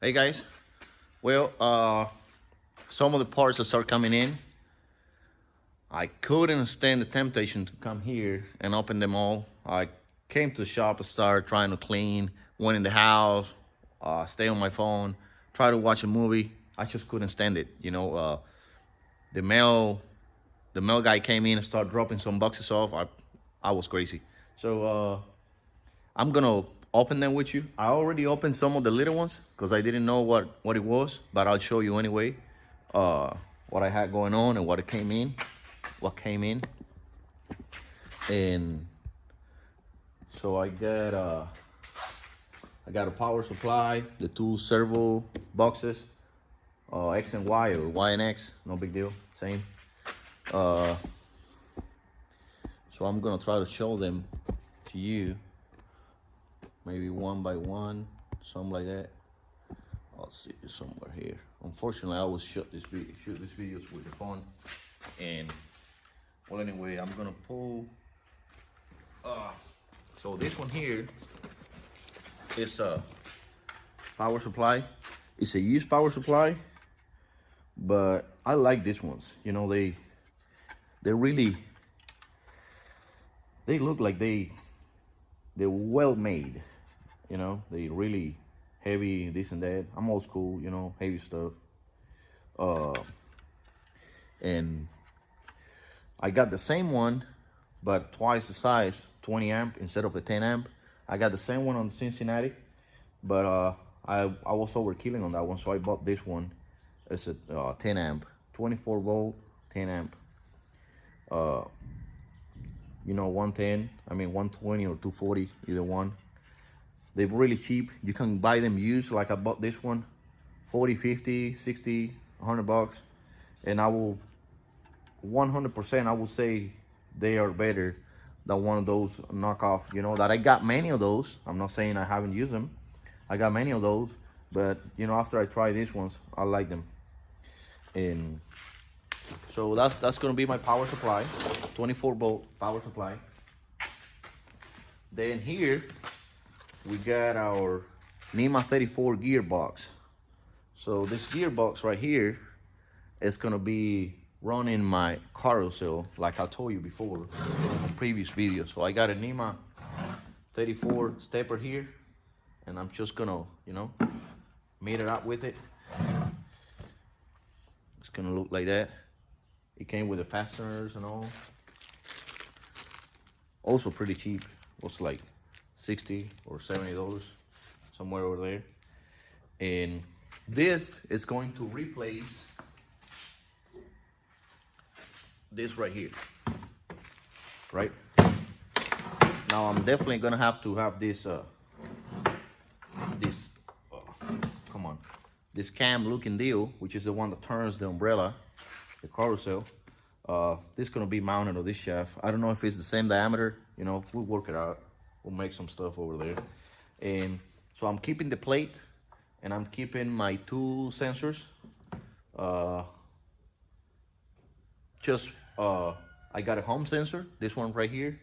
Hey guys, well, some of the parts that start coming in, I couldn't stand the temptation to come here and open them all. I came to the shop and started trying to clean, went in the house, stay on my phone, try to watch a movie. I just couldn't stand it. The mail, the mail guy came in and started dropping some boxes off. I was crazy. So I'm gonna open them with you. I already opened some of the little ones because I didn't know what it was, but I'll show you anyway. What I had going on and what came in. And so I got a power supply, the two servo boxes, X and Y or Y and X, no big deal, same. So I'm gonna try to show them to you, maybe one by one, something like that. I'll see it somewhere here. Unfortunately, I always shoot these videos with the phone. And well, anyway, I'm gonna pull. So this one here is a power supply. It's a used power supply, but I like these ones. You know, they look like they're well made. You know, they really heavy, this and that. I'm old school, you know, heavy stuff. And I got the same one, but twice the size, 20 amp instead of a 10 amp. I got the same one on Cincinnati, but I was overkilling on that one, so I bought this one. It's a 10 amp, 24 volt, 10 amp. 110, 120 or 240, either one. They're really cheap. You can buy them used, like I bought this one, 40, 50, 60, 100 bucks. And I will, 100%, I will say they are better than one of those knockoff, that I got many of those. I'm not saying I haven't used them. I got many of those, but, after I try these ones, I like them. And so that's gonna be my power supply, 24 volt power supply. Then here, we got our NEMA 34 gearbox. So this gearbox right here is gonna be running my carousel, like I told you before in previous videos. So I got a NEMA 34 stepper here, and I'm just gonna, meet it up with it. It's gonna look like that. It came with the fasteners and all. Also pretty cheap. Was like $60 or $70, somewhere over there. And this is going to replace this right here, right? Now I'm definitely gonna have to have this this cam looking deal, which is the one that turns the umbrella, the carousel. This is gonna be mounted on this shaft. I don't know if it's the same diameter, we'll work it out. We'll make some stuff over there. And so I'm keeping the plate, and I'm keeping my two sensors. I got a home sensor, this one right here.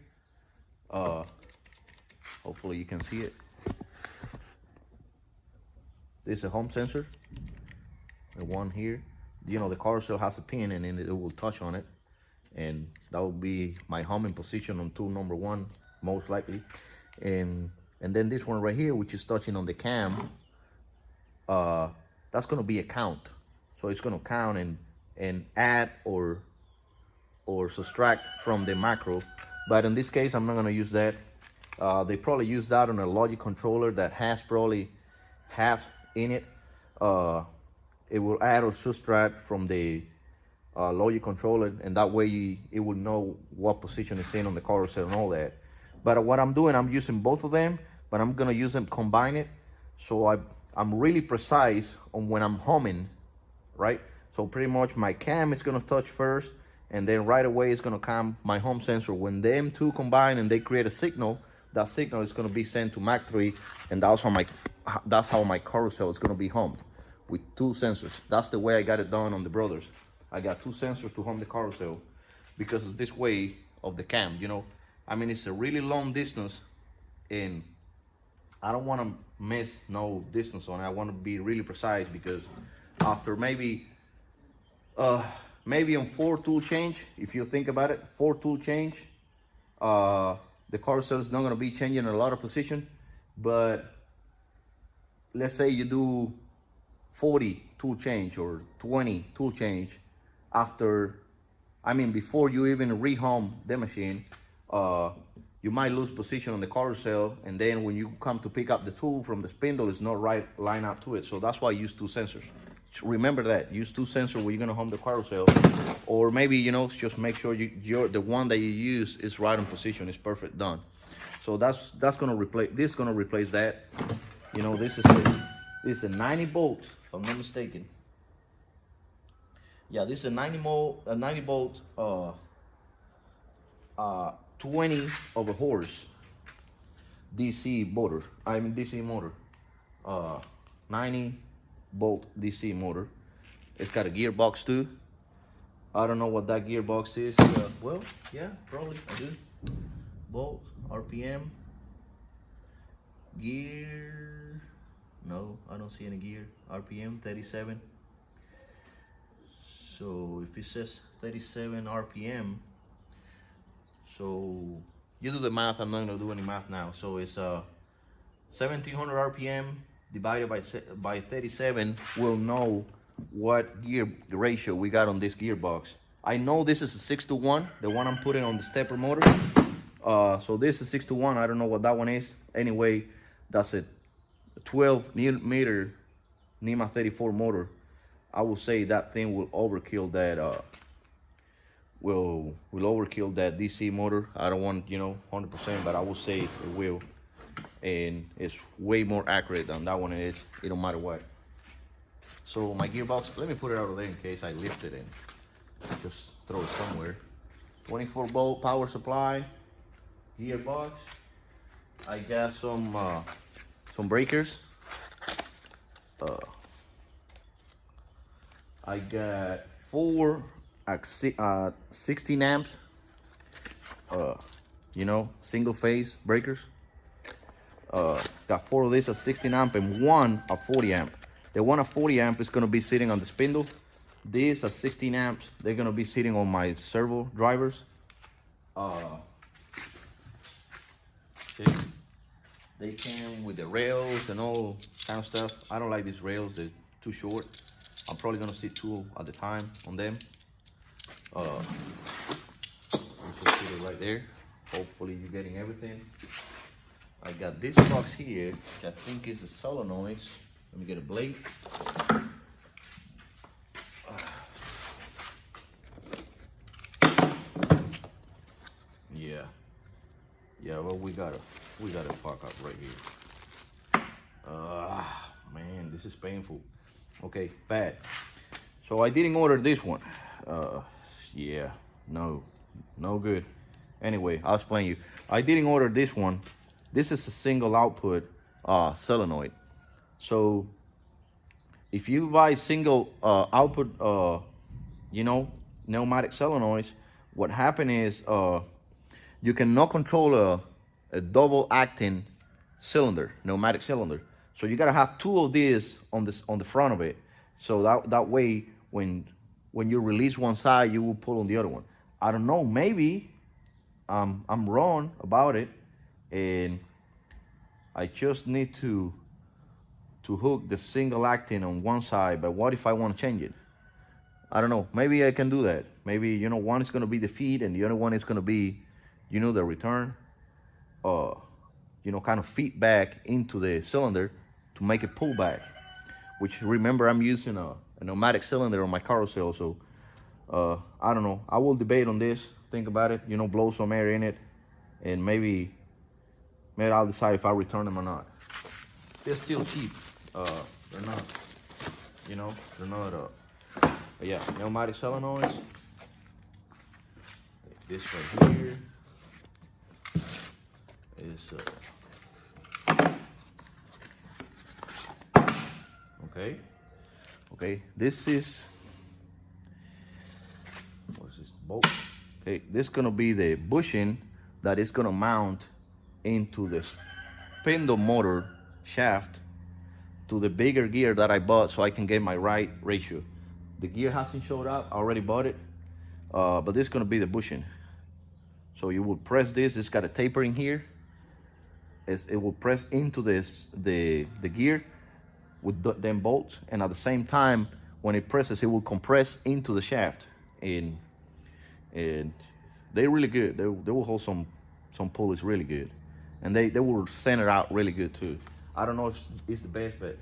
Hopefully you can see it. This is a home sensor, the one here. The carousel has a pin, and then it will touch on it, and that will be my homing position on tool number 1, most likely. And then this one right here, which is touching on the cam, that's gonna be a count. So it's gonna count and add or subtract from the macro. But in this case, I'm not gonna use that. They probably use that on a logic controller that has probably half in it. It will add or subtract from the logic controller, and that way it will know what position it's in on the carousel and all that. But what I'm doing, I'm using both of them, but I'm gonna use them, combine it, so I'm really precise on when I'm homing, right? So pretty much my cam is gonna touch first, and then right away it's gonna come my home sensor. When them two combine and they create a signal, that signal is gonna be sent to Mach 3, and that's how my carousel is gonna be homed, with two sensors. That's the way I got it done on the Brothers. I got two sensors to home the carousel because it's this way of the cam, it's a really long distance, and I don't want to miss no distance on it. I want to be really precise, because after maybe on 4 tool change, if you think about it, 4 tool change, the carousel is not going to be changing a lot of position. But let's say you do 40 tool change or 20 tool change before you even rehome the machine, you might lose position on the carousel, and then when you come to pick up the tool from the spindle, it's not right line up to it. So that's why I use 2 sensors. Remember that, use 2 sensors when you're gonna home the carousel, or maybe just make sure the one that you use is right in position, is perfect, done. So that's gonna replace that. This is a 90 bolt, if I'm not mistaken. Yeah, this is a 90 bolt 20 over horse DC motor. DC motor. 90 bolt DC motor. It's got a gearbox too. I don't know what that gearbox is. Well, yeah, probably I do. Bolt, RPM, gear. No, I don't see any gear. RPM 37. So if it says 37 RPM, so you do the math. I'm not gonna do any math now. So it's 1700 RPM divided by 37. We'll know what gear ratio we got on this gearbox. I know this is a 6-to-1, the one I'm putting on the stepper motor. So this is 6-to-1. I don't know what that one is. Anyway, that's a 12 millimeter NEMA 34 motor. I will say that thing will overkill that. Will overkill that DC motor. I don't want 100%, but I will say it will, and it's way more accurate than that one is. It don't matter what. So my gearbox, let me put it out of there in case I lift it and just throw it somewhere. 24 volt power supply, gearbox. I got some breakers. I got 4 16 amps, single phase breakers. Got 4 of these at 16 amp and 1 at 40 amp. The one at 40 amp is going to be sitting on the spindle. These at 16 amps, they're going to be sitting on my servo drivers. See? They came with the rails and all kind of stuff. I don't like these rails, they're too short. I'm probably going to sit 2 at a time on them. Just put it right there. Hopefully you're getting everything. I got this box here, which I think is a solenoid. Let me get a blade. Yeah, well, we got a fuck up right here. Man, this is painful. Okay, bad. So I didn't order this one. Yeah, no good. Anyway, I'll explain you. I didn't order this one. This is a single output solenoid. So if you buy single output, pneumatic solenoids, what happened is you cannot control a double acting cylinder, pneumatic cylinder. So you gotta have 2 of these on the front of it. So that way, when you release one side, you will pull on the other one. I don't know, maybe I'm wrong about it, and I just need to hook the single acting on one side. But what if I want to change it? I don't know. Maybe I can do that. Maybe one is going to be the feed and the other one is going to be the return, kind of feed back into the cylinder to make it pull back. Which, remember, I'm using a pneumatic cylinder on my carousel, so I don't know. I will debate on this, think about it, blow some air in it, and maybe I'll decide if I return them or not. They're still cheap. They're not, they're not, but yeah, pneumatic solenoids. This right here is, okay, this is, what's this, bolt? Okay, this is gonna be the bushing that is gonna mount into this spindle motor shaft to the bigger gear that I bought so I can get my right ratio. The gear hasn't showed up, I already bought it, but this is gonna be the bushing. So you will press this, it's got a taper in here. It will press into the gear with them bolts, and at the same time, when it presses, it will compress into the shaft. And they're really good. They will hold some pulleys really good. And they will center out really good too. I don't know if it's the best, but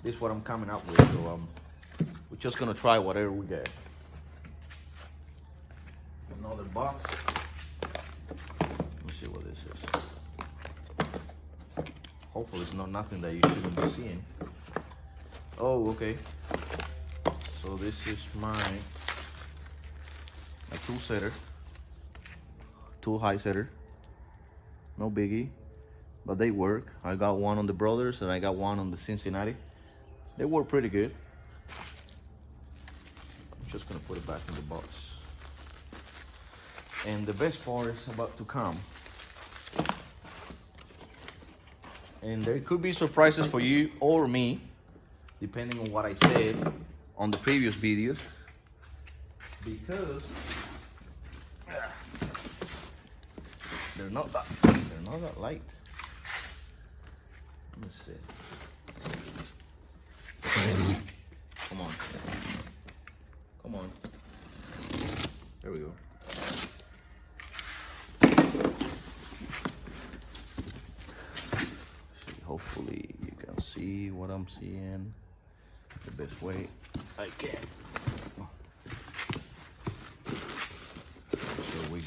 this is what I'm coming up with. So we're just gonna try whatever we get. Another box. Let me see what this is. Hopefully it's not nothing that you shouldn't be seeing. Oh, okay. So this is my tool setter, tool high setter. No biggie, but they work. I got one on the Brothers and I got one on the Cincinnati. They work pretty good. I'm just gonna put it back in the box. And the best part is about to come. And there could be surprises for you or me, depending on what I said on the previous videos, because they're not that light. Let me see. Come on. Come on. There we go. Hopefully you can see what I'm seeing the best way I can. So we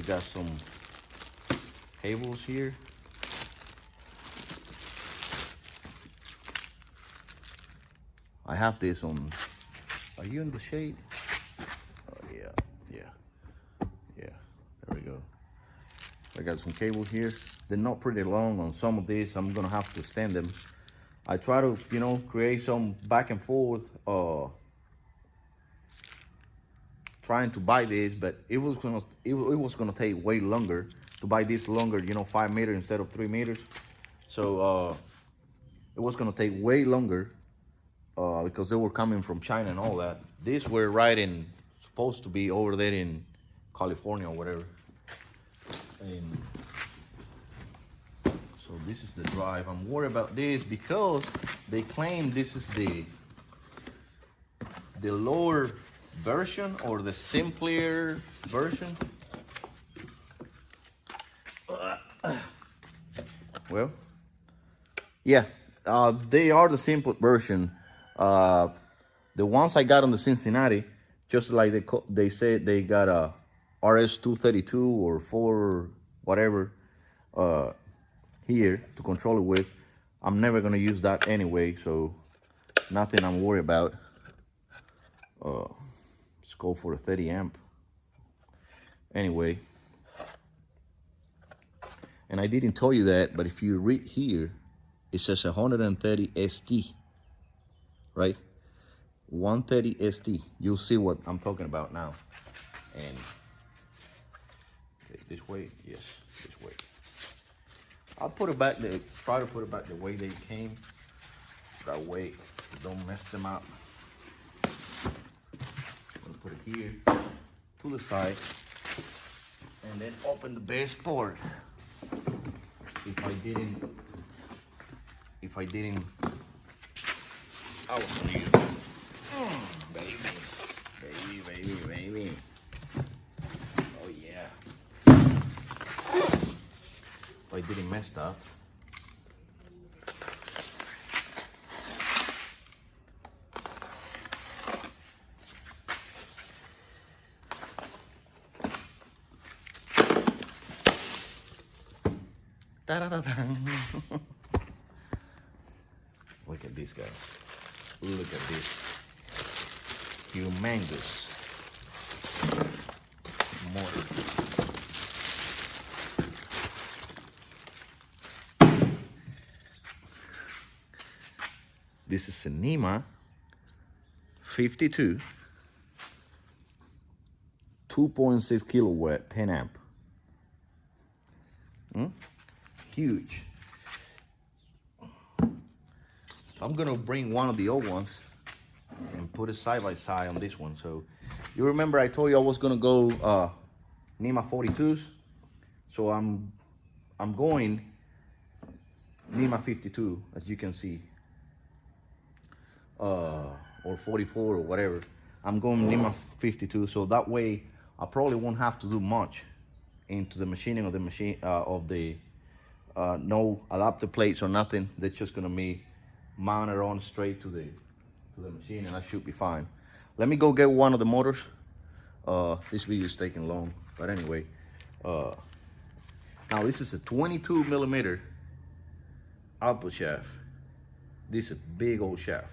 got some cables here. I have this on. Are you in the shade? Oh yeah. There we go. I got some cables here. They're not pretty long. On some of these, I'm gonna have to extend them. I try to, create some back and forth, trying to buy this, but it was gonna take way longer to buy this longer, 5 meters instead of 3 meters. So it was gonna take way longer because they were coming from China and all that. These were supposed to be over there in California or whatever. And so this is the drive. I'm worried about this because they claim this is the lower version or the simpler version. Well, yeah, they are the simple version. The ones I got on the Cincinnati, just like they said, they got a RS-232 or 4 whatever here to control it with. I'm never gonna use that anyway, so nothing I'm worried about. Let's go for a 30 amp. Anyway, and I didn't tell you that, but if you read here, it says 130 ST, right? 130 ST. You'll see what I'm talking about now. And this way, yes, this way. I'll put it back. Try to put it back the way they came. That way, don't mess them up. I'm gonna put it here to the side, and then open the base port. If I didn't, I was gonna use it. Baby. Oh yeah. If I didn't mess up. Look at these guys. Look at this. Humongous motor. This is a NEMA 52, 2.6 kilowatt, 10 amp. Huge. So I'm gonna bring one of the old ones and put it side by side on this one. So you remember I told you I was gonna go NEMA 42s. So I'm going NEMA 52, as you can see, or 44 or whatever. I'm going NEMA 52, so that way I probably won't have to do much into the machining of the machine no adapter plates or nothing. They're just gonna be mounted on straight to the machine, and that should be fine. Let me go get one of the motors. This video is taking long, but anyway, now this is a 22 millimeter output shaft. This is a big old shaft.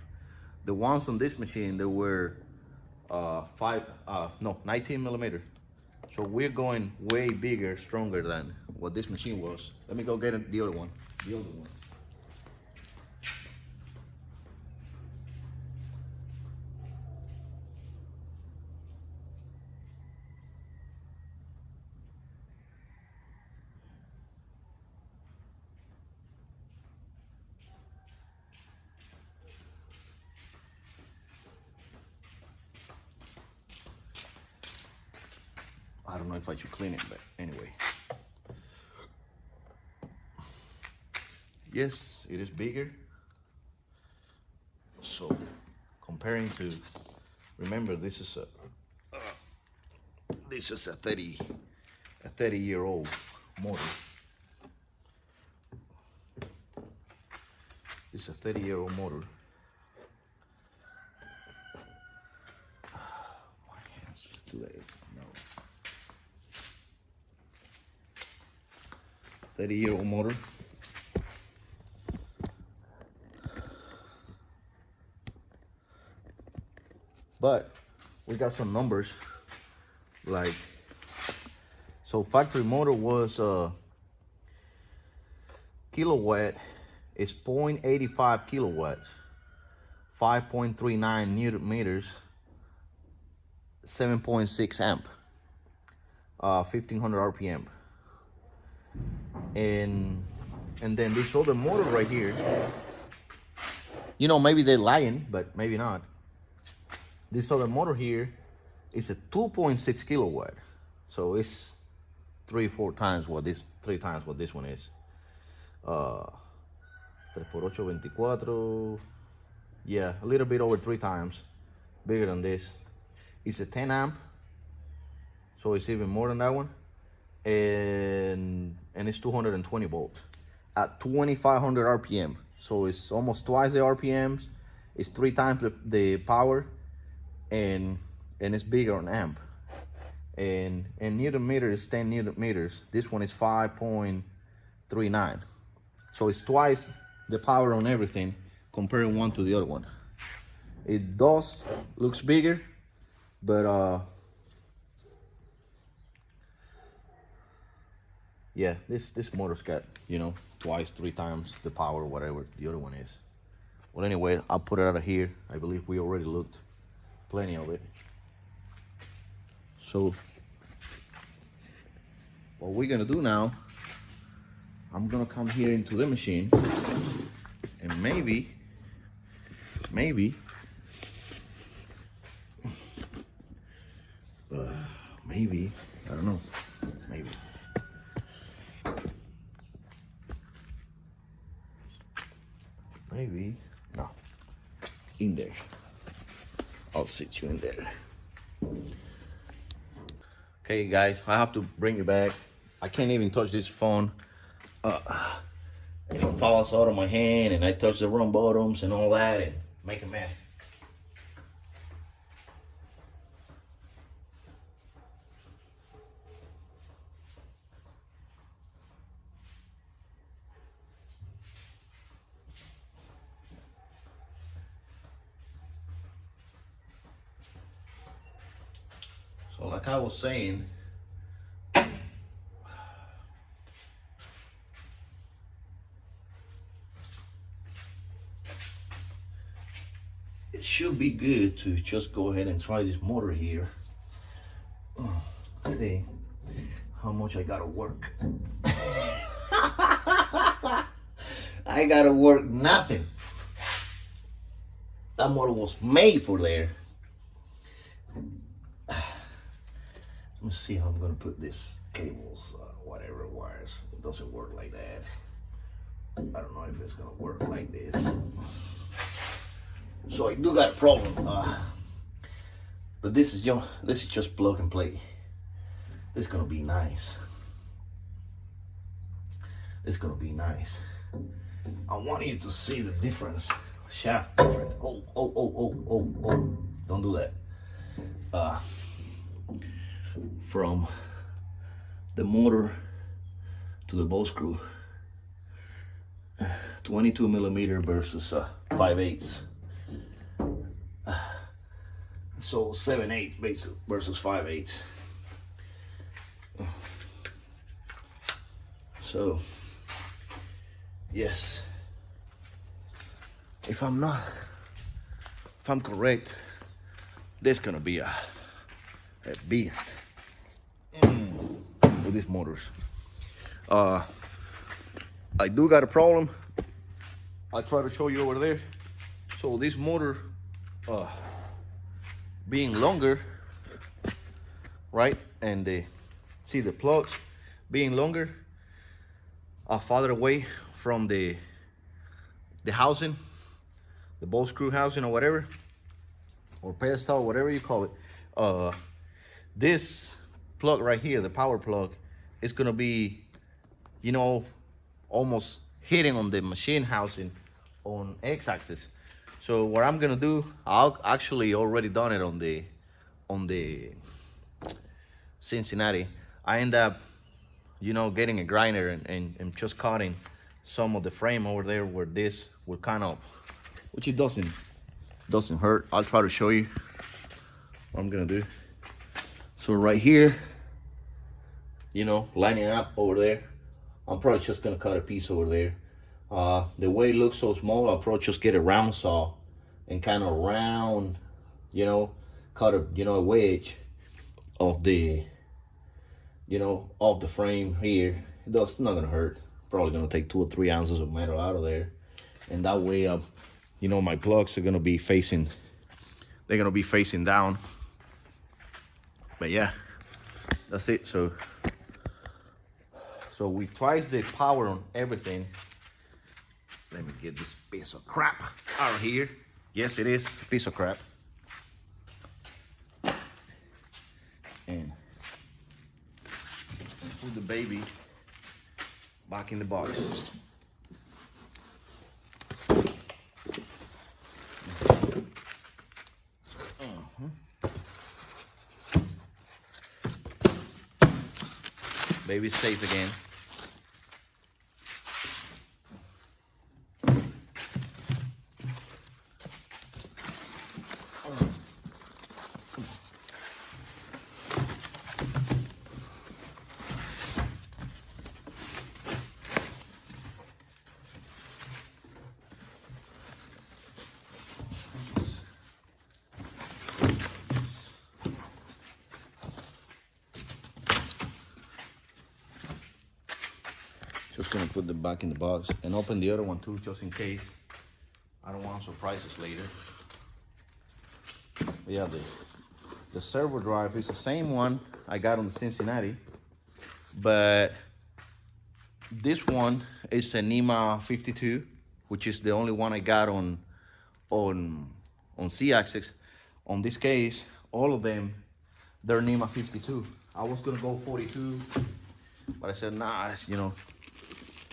The ones on this machine, they were 19 millimeter. So we're going way bigger, stronger than what this machine was. Let me go get the other one. I don't know if I should clean it, but anyway. Yes, it is bigger. So comparing to, remember this is a 30-year-old motor. This is a 30-year-old motor. My hands today. No. 30-year-old motor. But we got some numbers, like, so factory motor was kilowatt is 0.85 kilowatts, 5.39 newton meters, 7.6 amp, 1500 RPM. And then this other motor right here, you know, maybe they're lying, but maybe not. This other motor here is a 2.6 kilowatt. So it's 3 times what this one is. 3 por 8, 24. Yeah, a little bit over 3 times bigger than this. It's a 10 amp, so it's even more than that one. And it's 220 volts at 2500 RPM. So it's almost twice the RPMs. It's 3 times the power, and it's bigger on amp. And newton meter is 10 newton meters. This one is 5.39. So it's twice the power on everything, comparing one to the other one. It looks bigger, but yeah, this motor's got, you know, twice, 3 times the power, whatever the other one is. Well, anyway, I'll put it out of here. I believe we already looked plenty of it. So what we're gonna do now, I'm gonna come here into the machine, and maybe, maybe, I don't know, maybe, no, in there. I'll sit you in there. Okay, guys, I have to bring you back. I can't even touch this phone. It falls out of my hand, and I touch the wrong buttons and all that, and make a mess. So like I was saying, it should be good to just go ahead and try this motor here. See how much I gotta work. I gotta work nothing. That motor was made for there. Let me see how I'm gonna put this cables, whatever wires. It doesn't work like that. I don't know if it's gonna work like this. So I do got a problem. But this is just plug and play. It's gonna be nice. It's gonna be nice. I want you to see the difference. Shaft different. Oh. Don't do that. From the motor to the bolt screw. 22 millimeter versus 5/8. So 7/8 versus 5/8. So yes, if I'm correct, this is gonna be a beast with these motors. I do got a problem. I'll try to show you over there. So this motor being longer, right, and see the plugs being longer, farther away from the housing, the bolt screw housing or whatever, or pedestal, whatever you call it. This plug right here, the power plug, is gonna be, you know, almost hitting on the machine housing on x-axis. So what I'm gonna do, I'll actually already done it on the Cincinnati. I end up, you know, getting a grinder and just cutting some of the frame over there where this will kind of, which it doesn't hurt. I'll try to show you what I'm gonna do. So right here, you know, lining up over there, I'm probably just gonna cut a piece over there. The way it looks so small, I'll probably just get a round saw and kind of round, you know, cut a, you know, a wedge of the, you know, of the frame here. It's not gonna hurt. Probably gonna take 2 or 3 ounces of metal out of there, and that way, you know, my plugs are gonna be facing, they're gonna be facing down. But yeah, that's it. So with twice the power on everything. Let me get this piece of crap out of here. Yes, it is a piece of crap. And put the baby back in the box. Baby's safe again. Just gonna put them back in the box and open the other one too, just in case. I don't want surprises later. But yeah, the servo drive is the same one I got on the Cincinnati, but this one is a NEMA 52, which is the only one I got on C-axis. On this case, all of them, they're NEMA 52. I was gonna go 42, but I said, nah, you know,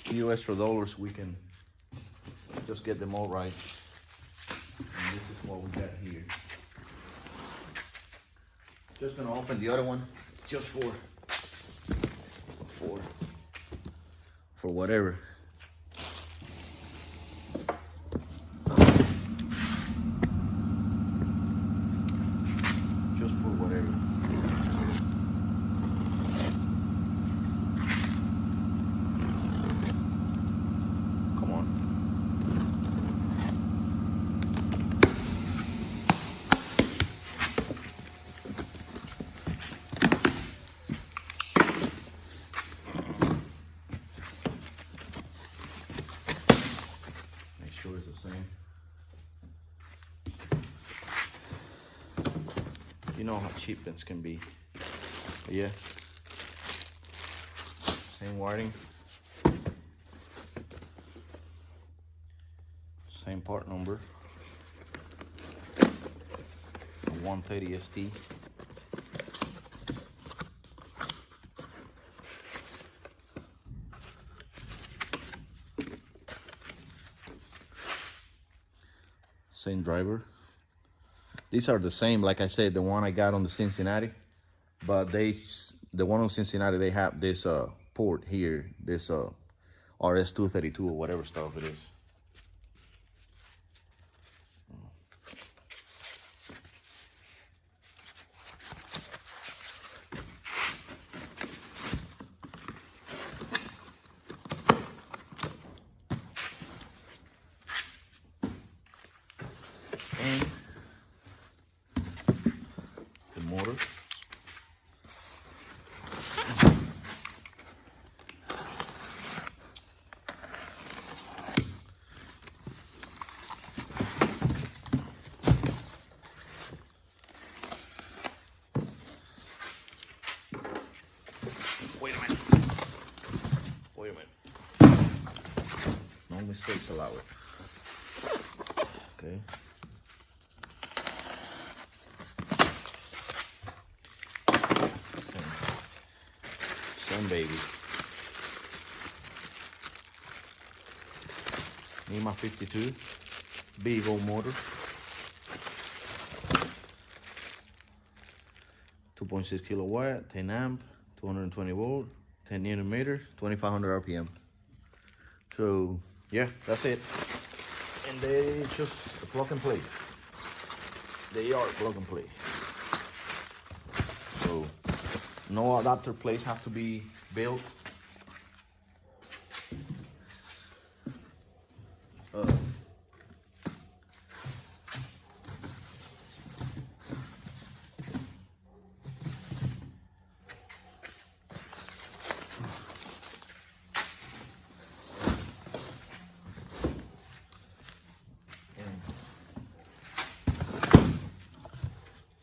few extra dollars, we can just get them all right. And this is what we got here. Just gonna open the other one, just for whatever. Just for whatever. same. You know how cheap this can be. But yeah. Same wiring. Same part number. 130 ST. Same driver. These are the same, like I said, the one I got on the Cincinnati, but the one on Cincinnati, they have this port here, this RS-232 or whatever stuff it is. And the motor. Wait a minute. Wait a minute. No mistakes allowed. Okay. Same baby. NEMA 52. Big old motor. 2.6 kilowatt, 10 amp, 220 volt, 10 newton meters, 2500 RPM. So yeah, that's it. And they just a plug and play. They are plug and play. So no adapter plates have to be built.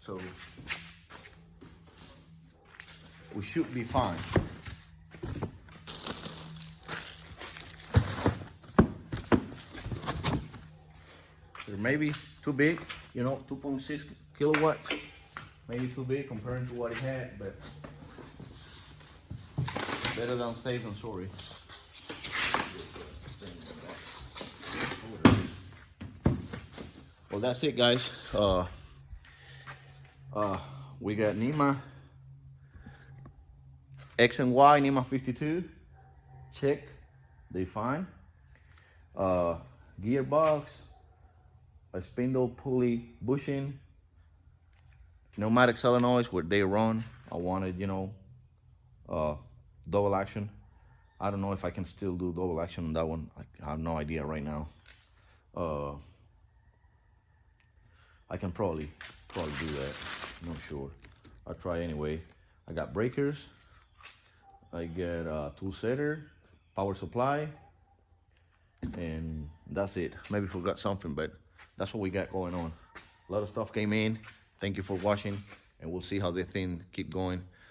So we should be fine. They're maybe too big, you know, 2.6 kilowatts, maybe too big compared to what it had, but better than safe than sorry. Well, that's it, guys. We got NEMA X and Y, NEMA 52 checked, they fine. Gearbox, a spindle pulley bushing, pneumatic solenoids where they run. I wanted, you know, double action. I don't know if I can still do double action on that one. I have no idea right now. I can probably do that. I'm not sure. I'll try anyway. I got breakers. I get a tool setter, power supply, and that's it. Maybe forgot something, but that's what we got going on. A lot of stuff came in. Thank you for watching, and we'll see how the thing keep going.